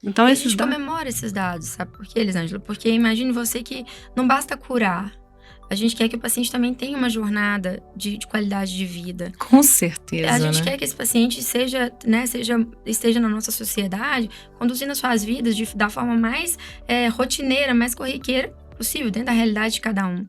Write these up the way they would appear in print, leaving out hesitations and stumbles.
Então, e a gente comemora esses dados, sabe por quê, Elisângela? Porque imagine você que não basta curar. A gente quer que o paciente também tenha uma jornada de qualidade de vida. Com certeza, A gente né? quer que esse paciente esteja na nossa sociedade, conduzindo as suas vidas da forma mais rotineira, mais corriqueira possível, dentro da realidade de cada um.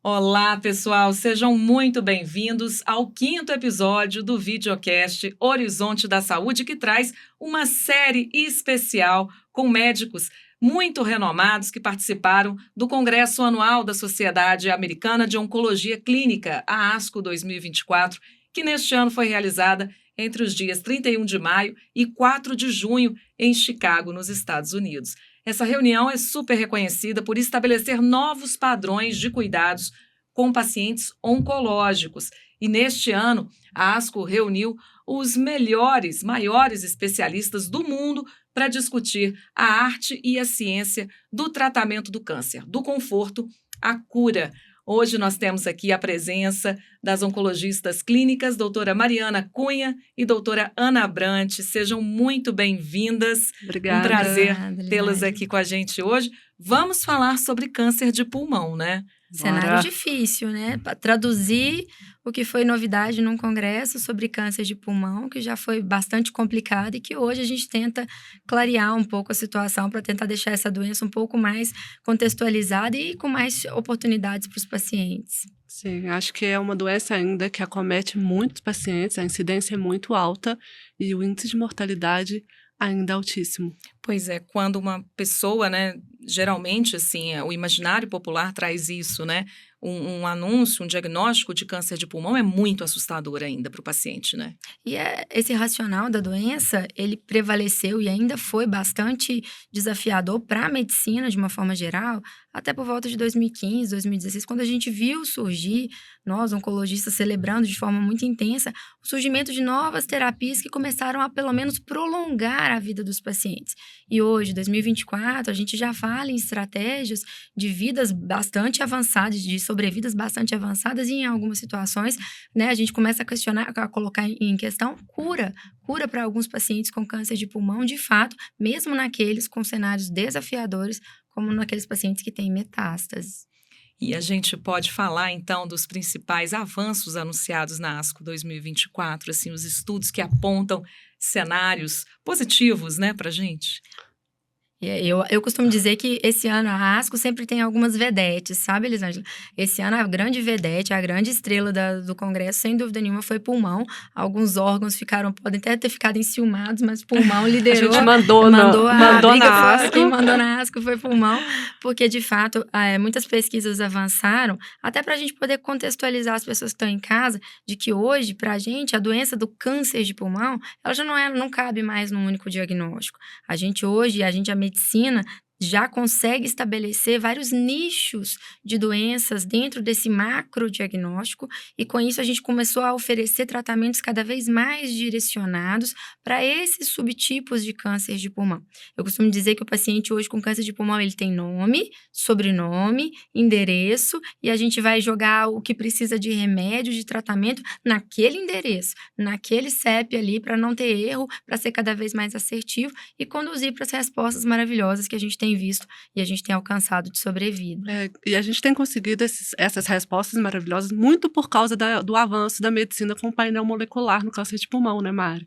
Olá, pessoal! Sejam muito bem-vindos ao 5º episódio do videocast Horizonte da Saúde, que traz uma série especial com médicos muito renomados que participaram do Congresso Anual da Sociedade Americana de Oncologia Clínica, a ASCO 2024, que neste ano foi realizada entre os dias 31 de maio e 4 de junho em Chicago, nos Estados Unidos. Essa reunião é super reconhecida por estabelecer novos padrões de cuidados com pacientes oncológicos. E neste ano, a ASCO reuniu os maiores especialistas do mundo para discutir a arte e a ciência do tratamento do câncer, do conforto à cura. Hoje nós temos aqui a presença das oncologistas clínicas, doutora Mariana Cunha e doutora Ana Brant. Sejam muito bem-vindas. Obrigada. Um prazer tê-las aqui com a gente hoje. Vamos falar sobre câncer de pulmão, né? Cenário difícil, né? Para traduzir o que foi novidade num congresso sobre câncer de pulmão, que já foi bastante complicado e que hoje a gente tenta clarear um pouco a situação para tentar deixar essa doença um pouco mais contextualizada e com mais oportunidades para os pacientes. Sim, acho que é uma doença ainda que acomete muitos pacientes, a incidência é muito alta e o índice de mortalidade ainda é altíssimo. Pois é, quando uma pessoa, né, geralmente, assim, o imaginário popular traz isso, né, um anúncio, um diagnóstico de câncer de pulmão é muito assustador ainda para o paciente, né? E esse racional da doença, ele prevaleceu e ainda foi bastante desafiador para a medicina, de uma forma geral, até por volta de 2015, 2016, quando a gente viu surgir, nós oncologistas celebrando de forma muito intensa, o surgimento de novas terapias que começaram a, pelo menos, prolongar a vida dos pacientes. E hoje, 2024, a gente já fala em estratégias de vidas bastante avançadas, de sobrevidas bastante avançadas, e em algumas situações, né, a gente começa a questionar, a colocar em questão cura para alguns pacientes com câncer de pulmão, de fato, mesmo naqueles com cenários desafiadores, como naqueles pacientes que têm metástases. E a gente pode falar, então, dos principais avanços anunciados na ASCO 2024, assim, os estudos que apontam cenários positivos, né, pra gente? Eu costumo dizer que esse ano a ASCO sempre tem algumas vedetes, sabe, Elisângela? Esse ano a grande vedete, a grande estrela do congresso, sem dúvida nenhuma, foi pulmão. Alguns órgãos podem até ter ficado enciumados, mas pulmão liderou. A gente mandou na ASCO. Quem mandou na ASCO foi pulmão, porque, de fato, muitas pesquisas avançaram, até para a gente poder contextualizar as pessoas que estão em casa, de que hoje, para a gente, a doença do câncer de pulmão, ela já não cabe mais num único diagnóstico. A medicina já consegue estabelecer vários nichos de doenças dentro desse macro diagnóstico, e com isso a gente começou a oferecer tratamentos cada vez mais direcionados para esses subtipos de câncer de pulmão. Eu costumo dizer que o paciente hoje com câncer de pulmão, ele tem nome, sobrenome, endereço, e a gente vai jogar o que precisa de remédio, de tratamento naquele endereço, naquele CEP ali, para não ter erro, para ser cada vez mais assertivo e conduzir para as respostas maravilhosas que a gente tem visto e a gente tem alcançado de sobrevida. E a gente tem conseguido essas respostas maravilhosas muito por causa do avanço da medicina com o painel molecular no câncer de pulmão, né, Mari?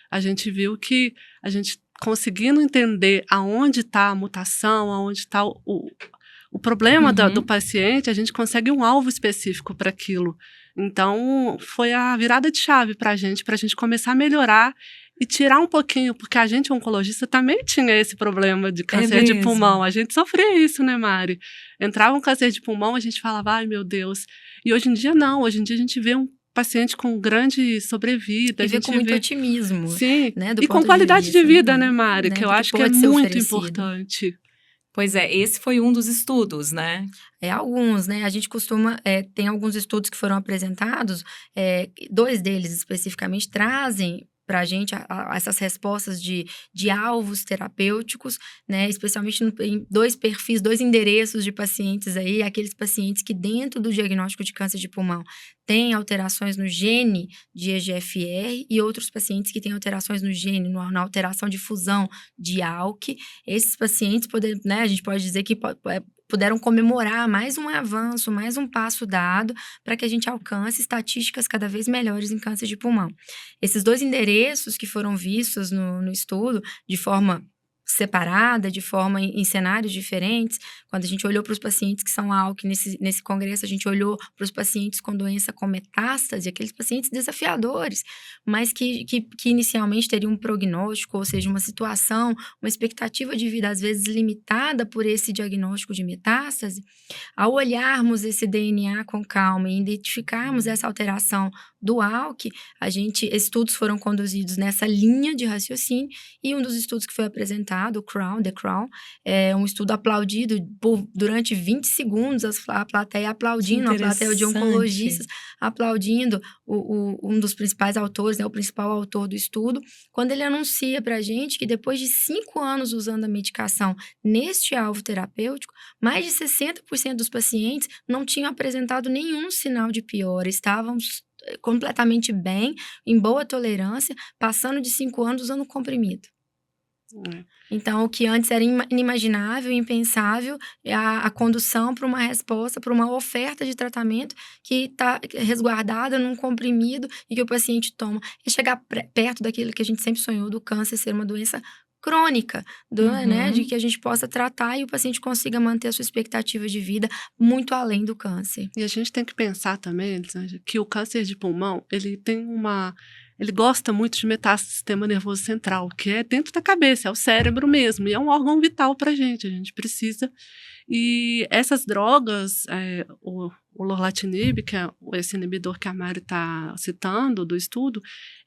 A gente viu que a gente conseguindo entender aonde está a mutação, aonde está o problema do paciente, a gente consegue um alvo específico para aquilo. Então, foi a virada de chave para a gente começar a melhorar e tirar um pouquinho, porque a gente, oncologista, também tinha esse problema de câncer de pulmão. A gente sofria isso, né, Mari? Entrava um câncer de pulmão, a gente falava, ai, meu Deus. E hoje em dia, não. Hoje em dia, a gente vê um paciente com grande sobrevida. E vê com muito otimismo. Sim, né, e com qualidade de vida, né, Mari? Que eu acho que é muito importante. Pois é, esse foi um dos estudos, né? Alguns, né? A gente costuma, tem alguns estudos que foram apresentados, 2 deles especificamente trazem para a gente essas respostas de alvos terapêuticos, né? Especialmente em 2 perfis, 2 endereços de pacientes aí, aqueles pacientes que dentro do diagnóstico de câncer de pulmão têm alterações no gene de EGFR e outros pacientes que têm alterações no gene, na alteração de fusão de ALK. Esses pacientes, né, a gente pode dizer que puderam comemorar mais um avanço, mais um passo dado para que a gente alcance estatísticas cada vez melhores em câncer de pulmão. Esses 2 endereços que foram vistos no estudo de forma separada, de forma em cenários diferentes, quando a gente olhou para os pacientes que são ALK, nesse congresso a gente olhou para os pacientes com doença com metástase, aqueles pacientes desafiadores, mas que inicialmente teriam um prognóstico, ou seja, uma situação, uma expectativa de vida às vezes limitada por esse diagnóstico de metástase. Ao olharmos esse DNA com calma e identificarmos essa alteração do ALK, estudos foram conduzidos nessa linha de raciocínio, e um dos estudos que foi apresentado, o The Crown, é um estudo aplaudido durante 20 segundos, a plateia aplaudindo, a plateia de oncologistas aplaudindo um dos principais autores, né, o principal autor do estudo, quando ele anuncia para a gente que depois de 5 anos usando a medicação neste alvo terapêutico, mais de 60% dos pacientes não tinham apresentado nenhum sinal de piora, estavam completamente bem, em boa tolerância, passando de 5 anos usando comprimido. Então, o que antes era inimaginável, impensável, é a condução para uma resposta, para uma oferta de tratamento que está resguardada num comprimido e que o paciente toma. E chegar perto daquilo que a gente sempre sonhou, do câncer ser uma doença crônica, né, de que a gente possa tratar e o paciente consiga manter a sua expectativa de vida muito além do câncer. E a gente tem que pensar também, Elisângela, que o câncer de pulmão, ele gosta muito de metástase do sistema nervoso central, que é dentro da cabeça, é o cérebro mesmo, e é um órgão vital para a gente precisa. E essas drogas, o lorlatinib, que é esse inibidor que a Mari está citando do estudo,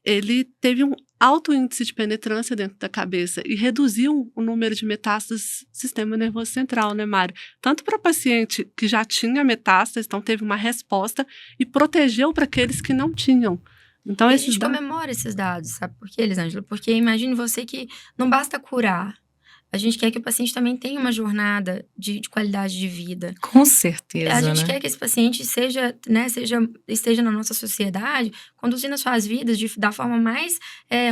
ele teve um alto índice de penetrância dentro da cabeça e reduziu o número de metástases do sistema nervoso central, né, Mari? Tanto para paciente que já tinha metástase, então teve uma resposta, e protegeu para aqueles que não tinham. Então, a gente comemora esses dados, sabe por quê, Elisângela? Porque imagine você que não basta curar. A gente quer que o paciente também tenha uma jornada de qualidade de vida. Com certeza, a gente quer que esse paciente esteja na nossa sociedade, conduzindo as suas vidas da forma mais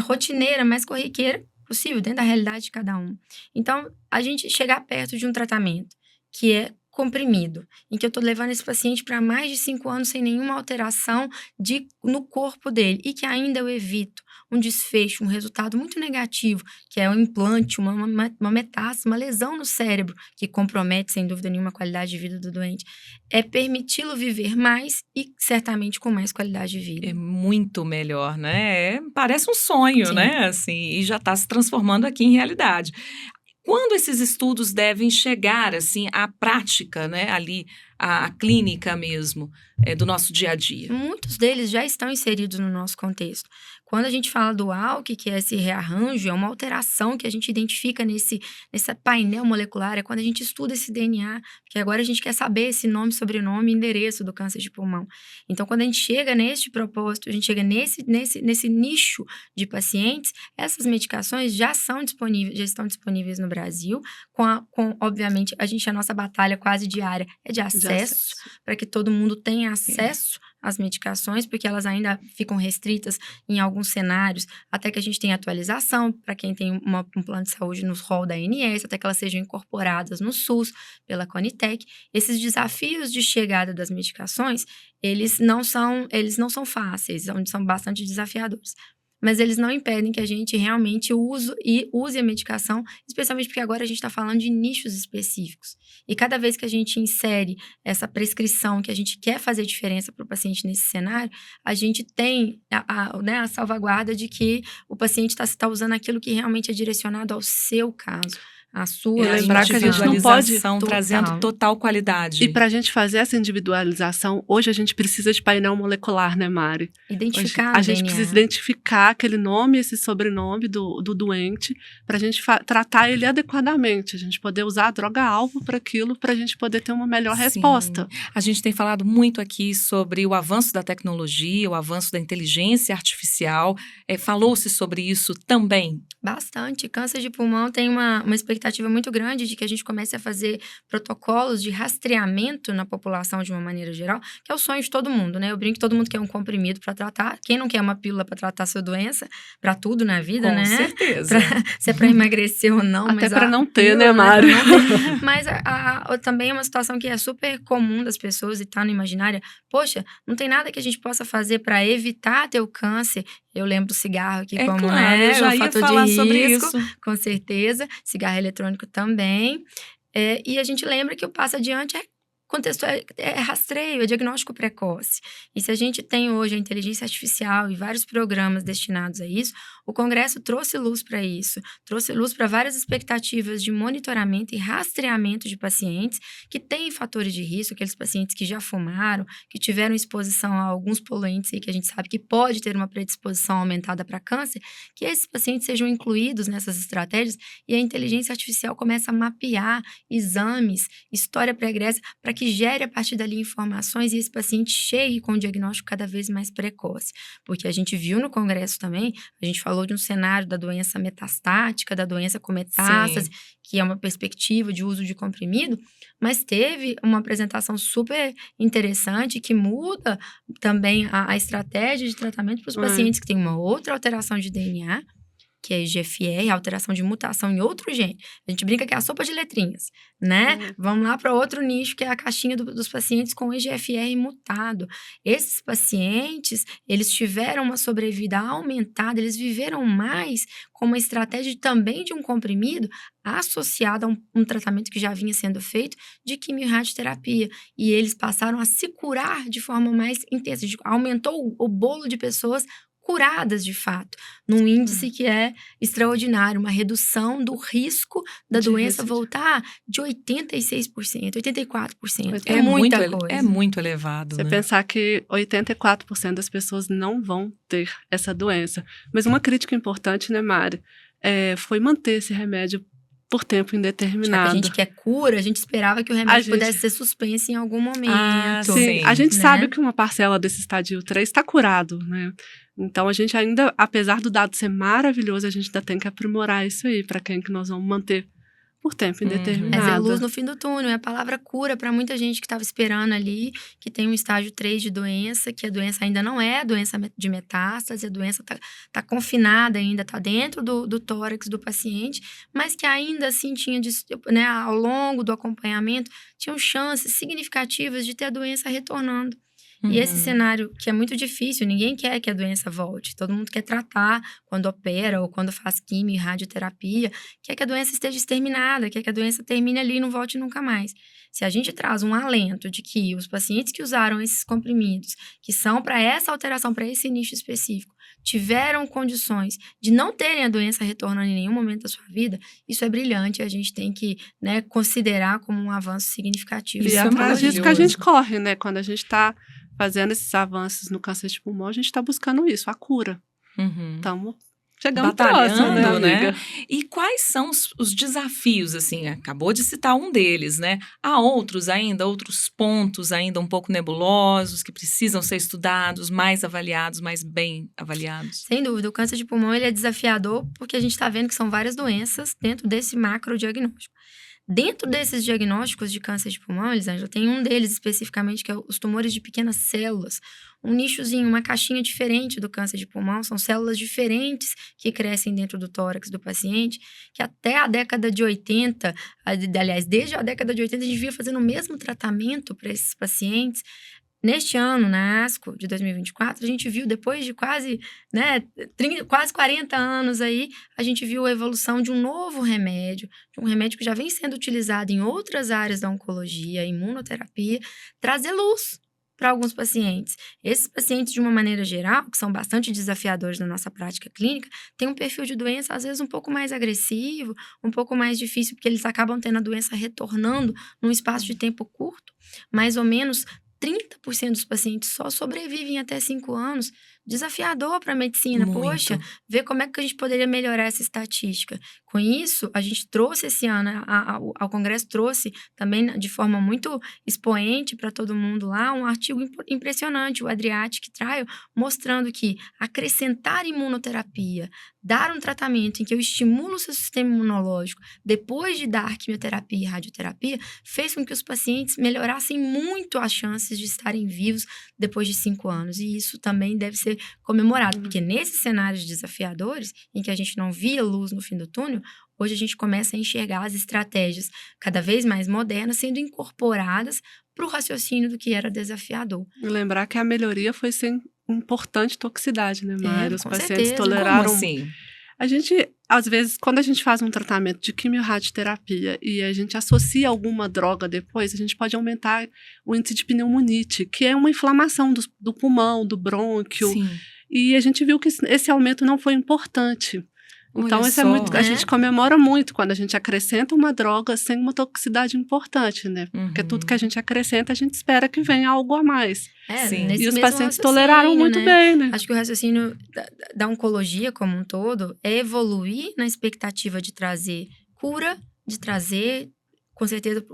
rotineira, mais corriqueira possível, dentro da realidade de cada um. Então, a gente chegar perto de um tratamento que é comprimido, em que eu estou levando esse paciente para mais de 5 anos sem nenhuma alteração no corpo dele, e que ainda eu evito um desfecho, um resultado muito negativo, que é um implante, uma metástase, uma lesão no cérebro, que compromete, sem dúvida nenhuma, a qualidade de vida do doente, é permiti-lo viver mais e certamente com mais qualidade de vida. É muito melhor, né? Parece um sonho, né? Assim, e já está se transformando aqui em realidade. Quando esses estudos devem chegar, assim, à prática, né, ali, à clínica mesmo, do nosso dia a dia? Muitos deles já estão inseridos no nosso contexto. Quando a gente fala do ALK, que é esse rearranjo, é uma alteração que a gente identifica nesse painel molecular, é quando a gente estuda esse DNA, porque agora a gente quer saber esse nome, sobrenome e endereço do câncer de pulmão. Então, quando a gente chega neste propósito, a gente chega nesse nicho de pacientes, essas medicações já estão disponíveis no Brasil, obviamente, a nossa batalha quase diária é de acesso, para que todo mundo tenha acesso às medicações, porque elas ainda ficam restritas em alguns cenários, até que a gente tenha atualização, para quem tem um plano de saúde no rol da ANS, até que elas sejam incorporadas no SUS, pela Conitec. Esses desafios de chegada das medicações, eles não são fáceis, são bastante desafiadores. Mas eles não impedem que a gente realmente use a medicação, especialmente porque agora a gente está falando de nichos específicos. E cada vez que a gente insere essa prescrição, que a gente quer fazer diferença para o paciente nesse cenário, a gente tem a salvaguarda de que o paciente está usando aquilo que realmente é direcionado ao seu caso, a sua. E lembrar que a gente não pode... individualização trazendo total qualidade. E para a gente fazer essa individualização, hoje a gente precisa de painel molecular, né, Mari? Identificar A o gente DNA. precisa identificar aquele nome, esse sobrenome do doente, para a gente tratar ele adequadamente, a gente poder usar a droga-alvo para aquilo, para a gente poder ter uma melhor Sim. resposta. A gente tem falado muito aqui sobre o avanço da tecnologia, o avanço da inteligência artificial. Falou-se sobre isso também? Bastante. Câncer de pulmão tem uma expectativa muito grande de que a gente comece a fazer protocolos de rastreamento na população de uma maneira geral, que é o sonho de todo mundo, né? Eu brinco que todo mundo quer um comprimido para tratar. Quem não quer uma pílula para tratar a sua doença? Para tudo na vida, Com né? certeza. Se é para emagrecer ou não. Até mas para a não ter, pílula, né, Mário? pra não ter. Mas também é uma situação que é super comum das pessoas e tá no imaginário. Poxa, não tem nada que a gente possa fazer para evitar ter o câncer. Eu lembro do cigarro aqui como, claro, né, eu já o ia fator falar de sobre risco, isso. com certeza. Cigarro eletrônico também. E a gente lembra que o passo adiante é rastreio, é diagnóstico precoce. E se a gente tem hoje a inteligência artificial e vários programas destinados a isso, o Congresso trouxe luz para isso, trouxe luz para várias expectativas de monitoramento e rastreamento de pacientes que têm fatores de risco, aqueles pacientes que já fumaram, que tiveram exposição a alguns poluentes e que a gente sabe que pode ter uma predisposição aumentada para câncer, que esses pacientes sejam incluídos nessas estratégias e a inteligência artificial começa a mapear exames, história pregressa, para que gere a partir dali informações e esse paciente chegue com um diagnóstico cada vez mais precoce. Porque a gente viu no Congresso também, a gente falou de um cenário da doença metastática, da doença com metástase, que é uma perspectiva de uso de comprimido, mas teve uma apresentação super interessante que muda também a estratégia de tratamento para os pacientes que têm uma outra alteração de DNA, que é IGFR, alteração de mutação em outro gene. A gente brinca que é a sopa de letrinhas, né? Vamos lá para outro nicho, que é a caixinha dos pacientes com IGFR mutado. Esses pacientes, eles tiveram uma sobrevida aumentada, eles viveram mais com uma estratégia também de um comprimido associado a um tratamento que já vinha sendo feito de quimio-radioterapia. E eles passaram a se curar de forma mais intensa. Aumentou o bolo de pessoas curadas, de fato, num índice que é extraordinário, uma redução do risco da doença voltar de 86%, 84%. É muita coisa. É muito elevado, Você né? pensar que 84% das pessoas não vão ter essa doença. Mas uma crítica importante, né, Mari, foi manter esse remédio por tempo indeterminado. Já que a gente quer cura, a gente esperava que o remédio pudesse ser suspenso em algum momento. Sim, a gente né? sabe que uma parcela desse estadio 3 está curado, né? Então, a gente ainda, apesar do dado ser maravilhoso, a gente ainda tem que aprimorar isso aí, para quem que nós vamos manter por tempo indeterminado. Mas é luz no fim do túnel, é a palavra cura para muita gente que estava esperando ali, que tem um estágio 3 de doença, que a doença ainda não é doença de metástase, a doença tá confinada ainda, tá dentro do tórax do paciente, mas que ainda assim tinha, né, ao longo do acompanhamento, tinham chances significativas de ter a doença retornando. E esse cenário que é muito difícil, ninguém quer que a doença volte. Todo mundo quer tratar quando opera ou quando faz quimio e radioterapia, quer que a doença esteja exterminada, quer que a doença termine ali e não volte nunca mais. Se a gente traz um alento de que os pacientes que usaram esses comprimidos, que são para essa alteração, para esse nicho específico, tiveram condições de não terem a doença retornando em nenhum momento da sua vida, isso é brilhante, a gente tem que, né, considerar como um avanço significativo. E é atrás disso que a gente corre, né? Quando a gente está fazendo esses avanços no câncer de pulmão, a gente está buscando isso, a cura. Estamos chegando batalhando, né, né? E quais são os desafios, assim? Acabou de citar um deles, né? Há outros ainda, outros pontos ainda um pouco nebulosos, que precisam ser estudados, mais avaliados, mais bem avaliados? Sem dúvida, o câncer de pulmão ele é desafiador porque a gente está vendo que são várias doenças dentro desse macrodiagnóstico. Dentro desses diagnósticos de câncer de pulmão, Elisângela, tem um deles especificamente, que é os tumores de pequenas células. Um nichozinho, uma caixinha diferente do câncer de pulmão, são células diferentes que crescem dentro do tórax do paciente, que até a década de 80, aliás, desde a década de 80, a gente vinha fazendo o mesmo tratamento para esses pacientes. Neste ano, na ASCO de 2024, a gente viu, depois de quase 40 anos aí, a gente viu a evolução de um novo remédio, de um remédio que já vem sendo utilizado em outras áreas da oncologia, imunoterapia, trazer luz para alguns pacientes. Esses pacientes, de uma maneira geral, que são bastante desafiadores na nossa prática clínica, têm um perfil de doença, às vezes, um pouco mais agressivo, um pouco mais difícil, porque eles acabam tendo a doença retornando num espaço de tempo curto. Mais ou menos 30% dos pacientes só sobrevivem até 5 anos. Desafiador para a medicina. Muito. Poxa, ver como é que a gente poderia melhorar essa estatística. Com isso, a gente trouxe esse ano, ao Congresso trouxe também de forma muito expoente para todo mundo lá, um artigo impressionante, o Adriatic Trial, mostrando que acrescentar imunoterapia, dar um tratamento em que eu estimulo o seu sistema imunológico, depois de dar quimioterapia e radioterapia, fez com que os pacientes melhorassem muito as chances de estarem vivos depois de 5 anos. E isso também deve ser comemorado, porque nesses cenários desafiadores, em que a gente não via luz no fim do túnel, hoje a gente começa a enxergar as estratégias cada vez mais modernas sendo incorporadas para o raciocínio do que era desafiador. E lembrar que a melhoria foi sem importante toxicidade, né, Mário? Os com pacientes certeza. toleraram. Como assim? A gente, às vezes, quando a gente faz um tratamento de quimio-radioterapia e a gente associa alguma droga depois, a gente pode aumentar o índice de pneumonite, que é uma inflamação do pulmão, do brônquio. Sim. E a gente viu que esse aumento não foi importante. Então, Olha isso é só. muito. A gente comemora muito quando a gente acrescenta uma droga sem uma toxicidade importante, né? Porque tudo que a gente acrescenta, a gente espera que venha algo a mais. Sim. Nesse E os mesmo pacientes raciocínio, toleraram muito né? bem, né? Acho que o raciocínio da oncologia como um todo é evoluir na expectativa de trazer cura, de trazer, com certeza,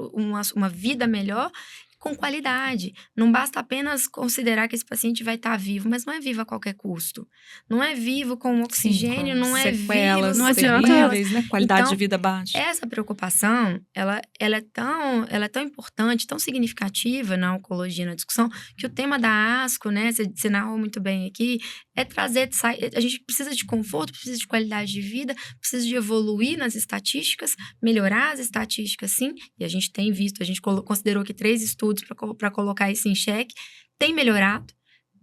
uma vida melhor com qualidade. Não basta apenas considerar que esse paciente vai estar vivo, mas não é vivo a qualquer custo. Não é vivo com oxigênio, Sim, com não é sequelas, vivo... não adianta terríveis, né? Qualidade Então, de vida baixa. Essa preocupação, ela é tão importante, tão significativa na oncologia, na discussão, que o tema da ASCO, né, você narrou muito bem aqui, é trazer, a gente precisa de conforto, precisa de qualidade de vida, precisa de evoluir nas estatísticas, melhorar as estatísticas, sim, e a gente tem visto, a gente considerou aqui 3 estudos para colocar isso em xeque, tem melhorado,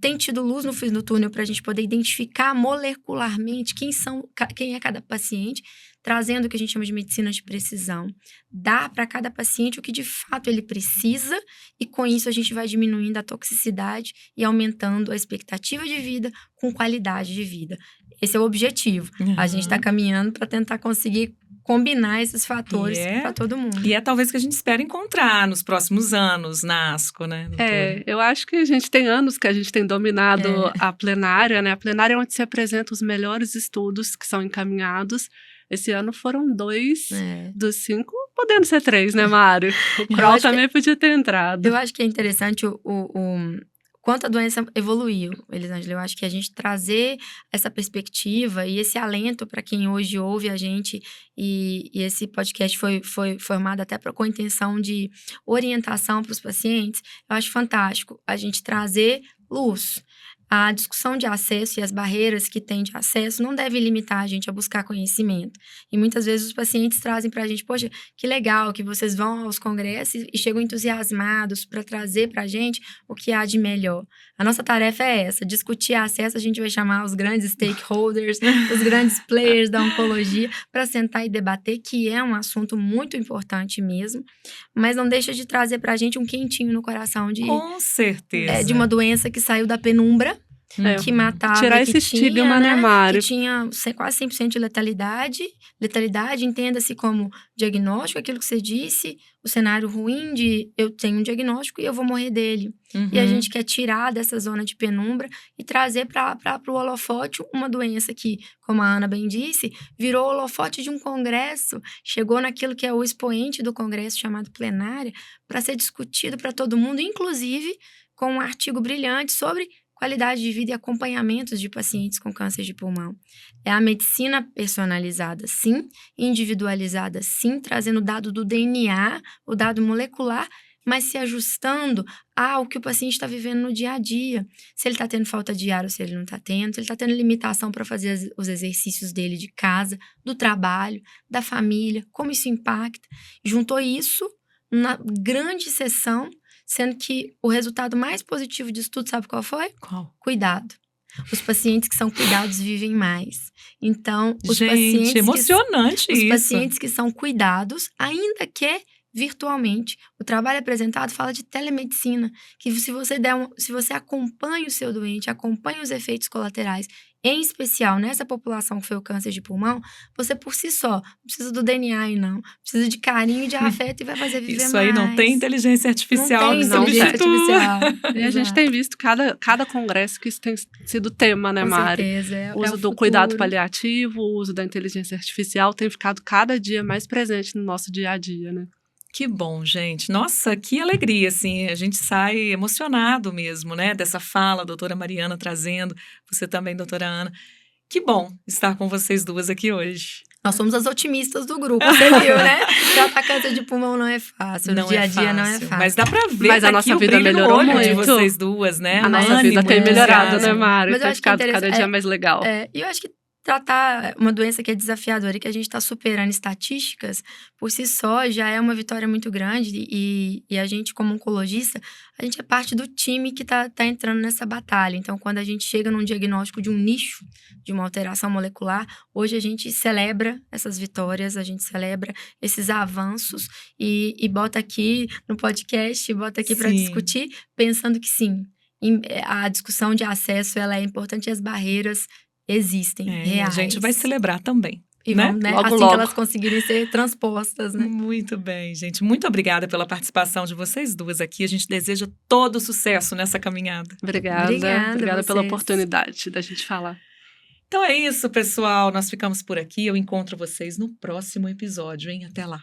tem tido luz no fim do túnel para a gente poder identificar molecularmente quem é cada paciente, trazendo o que a gente chama de medicina de precisão. Dar para cada paciente o que de fato ele precisa e com isso a gente vai diminuindo a toxicidade e aumentando a expectativa de vida com qualidade de vida. Esse é o objetivo. A gente está caminhando para tentar conseguir combinar esses fatores para todo mundo. E é talvez que a gente espera encontrar nos próximos anos na ASCO, né, doutora? Eu acho que a gente tem anos que a gente tem dominado a plenária, né? A plenária é onde se apresentam os melhores estudos que são encaminhados. Esse ano foram 2 dos 5, podendo ser 3, né, Mário? O Kroll também podia ter entrado. Eu acho que é interessante quanto a doença evoluiu, Elisângela. Eu acho que a gente trazer essa perspectiva e esse alento para quem hoje ouve a gente, e esse podcast foi formado até com a intenção de orientação para os pacientes, eu acho fantástico a gente trazer luz. A discussão de acesso e as barreiras que tem de acesso não deve limitar a gente a buscar conhecimento. E muitas vezes os pacientes trazem para a gente, poxa, que legal que vocês vão aos congressos e chegam entusiasmados para trazer para a gente o que há de melhor. A nossa tarefa é essa, discutir acesso, a gente vai chamar os grandes stakeholders, os grandes players da oncologia, para sentar e debater, que é um assunto muito importante mesmo, mas não deixa de trazer para a gente um quentinho no coração Com certeza. de uma doença que saiu da penumbra, que matava, tirar esse estigma, né, Mário? Que tinha quase 100% de letalidade. Letalidade, entenda-se como diagnóstico, aquilo que você disse, o cenário ruim de eu tenho um diagnóstico e eu vou morrer dele. E a gente quer tirar dessa zona de penumbra e trazer para o holofote uma doença que, como a Ana bem disse, virou o holofote de um congresso, chegou naquilo que é o expoente do congresso chamado plenária, para ser discutido para todo mundo, inclusive com um artigo brilhante sobre qualidade de vida e acompanhamentos de pacientes com câncer de pulmão. É a medicina personalizada, sim, individualizada, sim, trazendo o dado do DNA, o dado molecular, mas se ajustando ao que o paciente está vivendo no dia a dia. Se ele está tendo falta de ar ou se ele não está tendo, se ele está tendo limitação para fazer os exercícios dele de casa, do trabalho, da família, como isso impacta. Juntou isso na grande sessão, sendo que o resultado mais positivo disso tudo, sabe qual foi? Qual? Cuidado. Os pacientes que são cuidados vivem mais. Então, Gente, emocionante isso. Os pacientes que são cuidados, ainda que virtualmente. O trabalho apresentado fala de telemedicina, que se você acompanha o seu doente, acompanha os efeitos colaterais, em especial nessa população que foi o câncer de pulmão, você por si só, não precisa do DNA aí não, precisa de carinho e de afeto e vai fazer viver mais. Isso aí não tem inteligência artificial que inteligência artificial. E a gente tem visto cada congresso que isso tem sido tema, né, Com Mari? certeza, O uso do cuidado paliativo, o uso da inteligência artificial tem ficado cada dia mais presente no nosso dia a dia, né? Que bom, gente. Nossa, que alegria, assim, a gente sai emocionado mesmo, né, dessa fala, a doutora Mariana trazendo, você também, doutora Ana. Que bom estar com vocês duas aqui hoje. Nós somos as otimistas do grupo, você viu, né? Tratar câncer de pulmão não é fácil, no dia a dia não é fácil. Mas dá pra ver mas a nossa vida o brilho melhorou no olho muito de vocês duas, né? A nossa ânimo, vida tem melhorado, né, entusiasmo. Mari? Mas eu Tem acho que é ficado cada dia mais legal. E eu acho que tratar uma doença que é desafiadora e que a gente está superando estatísticas, por si só, já é uma vitória muito grande. E a gente, como oncologista, a gente é parte do time que tá entrando nessa batalha. Então, quando a gente chega num diagnóstico de um nicho, de uma alteração molecular, hoje a gente celebra essas vitórias, a gente celebra esses avanços e bota aqui no podcast, bota aqui para discutir, pensando que sim, a discussão de acesso ela é importante e as barreiras existem, reais. A gente vai celebrar também. E né? vamos, né? Logo, assim logo. que elas conseguirem ser transpostas, né? Muito bem, gente. Muito obrigada pela participação de vocês duas aqui. A gente deseja todo sucesso nessa caminhada. Obrigada pela oportunidade da gente falar. Então é isso, pessoal. Nós ficamos por aqui. Eu encontro vocês no próximo episódio, hein? Até lá.